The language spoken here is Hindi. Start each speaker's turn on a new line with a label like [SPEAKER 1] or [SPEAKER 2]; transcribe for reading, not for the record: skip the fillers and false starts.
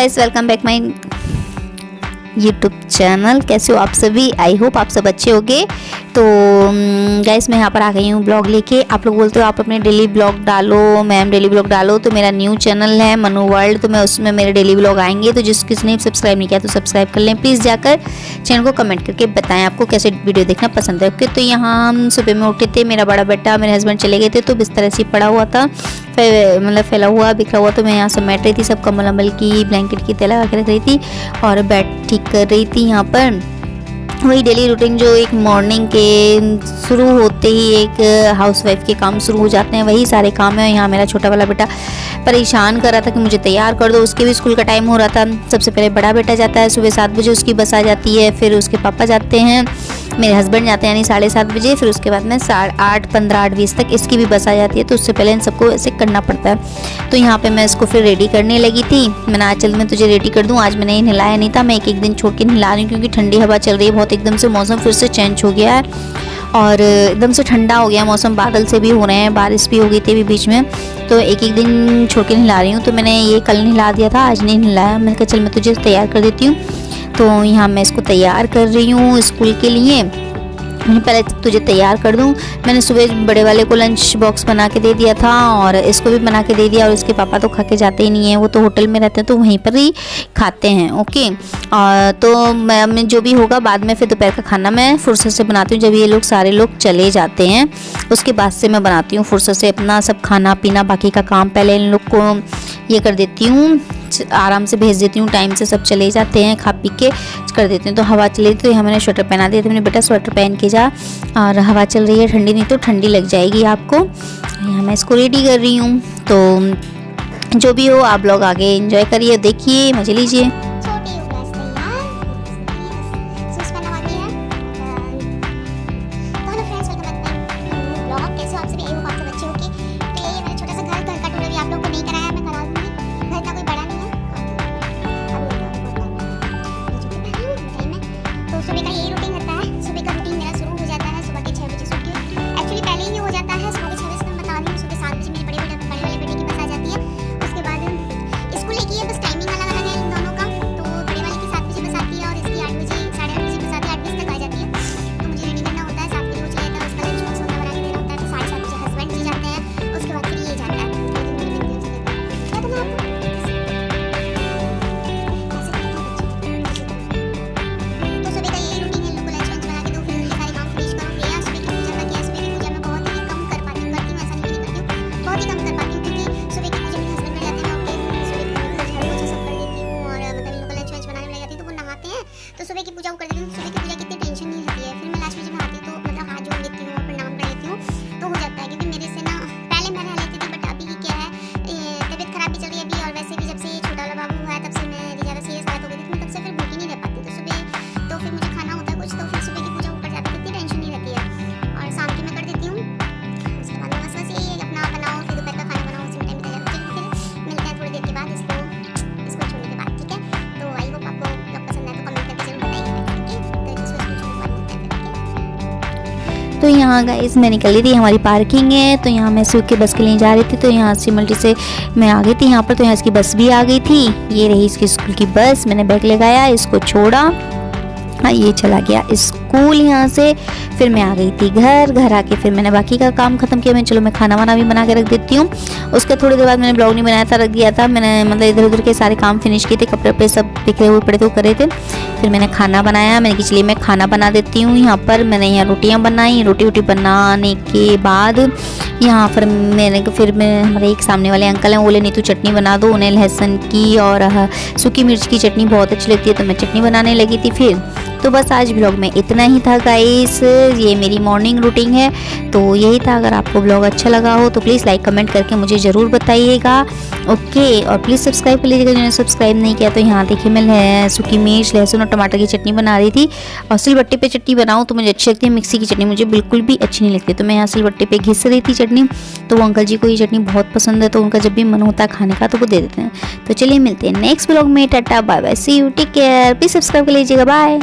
[SPEAKER 1] Guys, welcome back my YouTube channel. कैसे हो आप सभी? आई होप आप सब अच्छे होंगे। तो गाइस, मैं यहाँ पर आ गई हूँ ब्लॉग लेके। आप लोग बोलते हो आप अपने डेली ब्लॉग डालो मैम, डेली ब्लॉग डालो। तो मेरा न्यू चैनल है मनु वर्ल्ड, तो मैं उसमें मेरे डेली ब्लॉग आएंगे। तो किसने सब्सक्राइब नहीं किया तो सब्सक्राइब कर लें प्लीज़। जाकर चैनल को कमेंट करके बताएं आपको कैसे वीडियो देखना पसंद है। ओके, तो यहाँ हम सुबह में उठे थे, मेरा बड़ा बेटा मेरे हस्बैंड चले गए थे, तो बिस्तर ऐसे ही पड़ा हुआ था, मतलब फैला हुआ बिखरा हुआ। तो मैं यहाँ समेट रही थी, सब कम्बल अम्बल की ब्लैंकेट की तह लगा के रख रही थी और बेड ठीक कर रही थी। यहाँ पर वही डेली रूटीन जो एक मॉर्निंग के शुरू होते ही एक हाउसवाइफ के काम शुरू हो जाते हैं, वही सारे काम है। यहाँ मेरा छोटा वाला बेटा परेशान कर रहा था कि मुझे तैयार कर दो, उसके भी स्कूल का टाइम हो रहा था। सबसे पहले बड़ा बेटा जाता है सुबह 7 बजे, उसकी बस आ जाती है। फिर उसके पापा जाते हैं, मेरे हस्बैंड जाते हैं यानी 7:30 बजे। फिर उसके बाद में 8:15 8:20 तक इसकी भी बस आ जाती है। तो उससे पहले इन सबको ऐसे करना पड़ता है। तो यहाँ पे मैं इसको फिर रेडी करने लगी थी। मैंने आज चल मैं तुझे रेडी कर दूँ, आज मैंने नहलाया नहीं था, मैं एक दिन छोड़ के नहला रही हूँ क्योंकि ठंडी हवा चल रही है बहुत। एकदम से मौसम फिर से चेंज हो गया है और एकदम से ठंडा हो गया मौसम, बादल से भी हो रहे हैं, बारिश भी हो गई थी अभी बीच में। तो एक दिन छोड़ के नहला रही हूँ। तो मैंने ये कल नहला दिया था, आज नहीं नहलाया। मैंने कहा चल मैं तुझे तैयार कर देती हूँ। तो यहाँ मैं इसको तैयार कर रही हूँ स्कूल के लिए। मैंने पहले तुझे तैयार कर दूं। मैंने सुबह बड़े वाले को लंच बॉक्स बना के दे दिया था और इसको भी बना के दे दिया। और इसके पापा तो खा के जाते ही नहीं हैं, वो तो होटल में रहते हैं तो वहीं पर ही खाते हैं। ओके, तो मैं जो भी होगा बाद में फिर दोपहर का खाना मैं फुर्सत से बनाती हूँ। जब ये लोग सारे लोग चले जाते हैं उसके बाद से मैं बनाती हूँ फुर्सत से अपना सब खाना पीना, बाकी का काम पहले इन लोग को ये कर देती हूँ, आराम से भेज देती हूँ। टाइम से सब चले जाते हैं, खा पी के कर देती हूँ। तो हवा चली तो यहाँ मैंने स्वेटर पहना दिया था। मैंने बेटा स्वेटर पहन के जा, और हवा चल रही है ठंडी, नहीं तो ठंडी लग जाएगी आपको। यहाँ मैं इसको रेडी कर रही हूँ। तो जो भी हो आप लोग आगे एंजॉय करिए, देखिए, मजे लीजिए।
[SPEAKER 2] सुबह का यही रूटीन रहता है। सुबह का रूटीन मेरा शुरू हो जाता है सुबह के 6 बजे सो के। एक्चुअली पहले ही हो जाता है सुबह के 6 बजे। मैं बता रही हूँ सुबह 7 बजे मेरे बड़े वाले बेटे की बस आ जाती है। उसके बाद स्कूल एक ही है, बस टाइमिंग अलग अलग है इन दोनों का। तो बड़े वाले की 7 बजे बस आती है और इसकी 8 बजे 8:30 बजे बस आती है, 8 बजे तक आ जाती है। तो मुझे रेडी करना होता है, 7 बजे वो चला जाता है, उसका लंच बॉक्स वगैरह बना के देना होता है। फिर 7:30 बजे हस्बैंड जी जाते हैं, उसके बाद फिर ये जाता है। तो सुबह की पूजा कर देती हूँ। सुबह की पूजा की इतनी टेंशन नहीं रहती है। फिर मैं लास्ट में जब आती हूँ तो मतलब हाथ जोड़ लेती हूँ और प्रणाम कर लेती हूँ तो हो जाता है। क्योंकि मेरे से ना पहले मैं रह लेती थी, बट अभी क्या है, तबीयत खराब भी चल रही है अभी। और वैसे भी जब से ये छोटा वाला बाबू हुआ है तब से मैं ज़्यादा सीरियस बात हो गई थी, मैं तब से फिर भूखी नहीं रह पाती। तो सुबह तो फिर मुझे खाना होता है कुछ, तो फिर सुबह की पूजा ऊपर जाती है, इतनी टेंशन नहीं रहती है। और शाम की मैं कर देती हूँ। उसके बाद बस यही है, अपना बनाओ, फिर दोपहर का खाना बनाओ, उसी में टाइम निकल जाता है। फिर मिलते हैं थोड़ी देर के बाद इसको छोड़ने के बाद, ठीक है। तो आई होप आपको ब्लॉग पसंद आए तो कमेंट करके जरूर बताइए।
[SPEAKER 1] तो यहाँ गाइस मैं निकल रही थी, हमारी पार्किंग है, तो यहाँ मैं स्विफ्ट की बस के लिए जा रही थी। तो यहाँ सिमल्टी से मैं आ गई थी यहाँ पर। तो यहाँ इसकी बस भी आ गई थी, ये रही इसकी स्कूल की बस। मैंने बैग लगाया, इसको छोड़ा, हाँ ये चला गया स्कूल यहाँ से। फिर मैं आ गई थी घर आके फिर मैंने बाकी का काम खत्म किया। मैं चलो मैं खाना वाना भी बना के रख देती हूँ। उसके थोड़ी देर बाद मैंने ब्लॉग नहीं बनाया था, रख दिया था मैंने, मतलब इधर उधर के सारे काम फिनिश किए थे, कपड़े पे सब बिखरे हुए पड़े थे वो करे थे। फिर मैंने खाना बनाया, मैंने कि चलिए मैं खाना बना देती हूँ। यहाँ पर मैंने यहाँ रोटियाँ बनाई, रोटी बनाने के बाद यहाँ पर मैं हमारे एक सामने वाले अंकल हैं, बोले नहीं तू चटनी बना दो, उन्हें लहसुन की और सूखी मिर्च की चटनी बहुत अच्छी लगती है, तो मैं चटनी बनाने लगी थी। फिर तो बस आज ब्लॉग में इतना ही था गाइस, ये मेरी मॉर्निंग रूटीन है, तो यही था। अगर आपको ब्लॉग अच्छा लगा हो तो प्लीज़ लाइक कमेंट करके मुझे ज़रूर बताइएगा। ओके, और प्लीज़ सब्सक्राइब कर लीजिएगा जिन्होंने सब्सक्राइब नहीं किया। तो यहाँ देखिए मैं सूखी मिर्च, लहसुन और टमाटर की चटनी बना रही थी। और सिलबट्टे पे चटनी बनाऊँ तो मुझे अच्छी लगती है, मिक्सी की चटनी मुझे बिल्कुल भी अच्छी नहीं लगती। तो मैं यहाँ सिलबट्टे पे घिस रही थी चटनी। तो वो अंकल जी को ये चटनी बहुत पसंद है, तो उनका जब भी मन होता है खाने का तो वो दे देते हैं। तो चलिए मिलते हैं नेक्स्ट ब्लॉग में। Tata bye bye, see you, take care, please subscribe कर लीजिएगा, बाय।